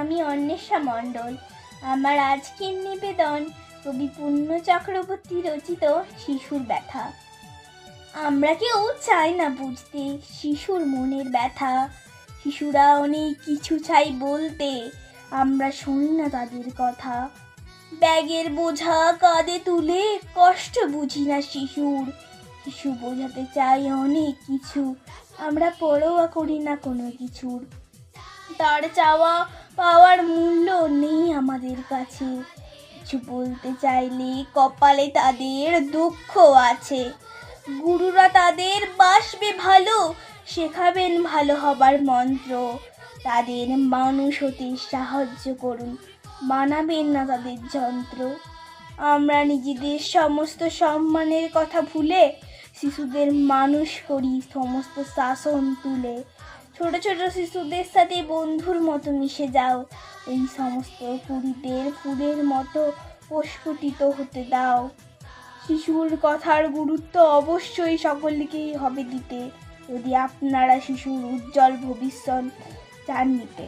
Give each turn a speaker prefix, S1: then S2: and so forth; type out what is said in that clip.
S1: আমি অন্বেষা মণ্ডল। আমার আজকের নিবেদন কবি পূর্ণ চক্রবর্তী রচিত শিশুর ব্যথা। আমরা কেউ চাই না বুঝতে শিশুর মনের ব্যথা। শিশুরা অনেক কিছু চাই বলতে, আমরা শুনি না তাদের কথা। ব্যাগের বোঝা কাঁধে তুলে কষ্ট বুঝি না শিশুর। শিশু বোঝাতে চাই অনেক কিছু, আমরা পরোয়া করি না কোনো কিছুর। তার চাওয়া পাওয়ার মূল্য নেই আমাদের কাছে। কিছু বলতে চাইলে কপালে তাদের দুঃখ আছে। গুরুরা তাদের বাসবে ভালো, শেখাবেন ভালো হবার মন্ত্র। তাদের মানুষ হতে সাহায্য করুন, বানাবেন না তাদের যন্ত্র। আমরা নিজেদের সমস্ত সম্মানের কথা ভুলে শিশুদের মানুষ করি সমস্ত শাসন তুলে। ছোট ছোট শিশুদের সাথে বন্ধুর মতো মিশে যাও, ওই সমস্ত কুড়িদের ফুলের মতো প্রস্ফুটিত হতে দাও। শিশুর কথার গুরুত্ব অবশ্যই সকলকেই হবে দিতে, যদি আপনারা শিশুর উজ্জ্বল ভবিষ্যৎ চান নিতে।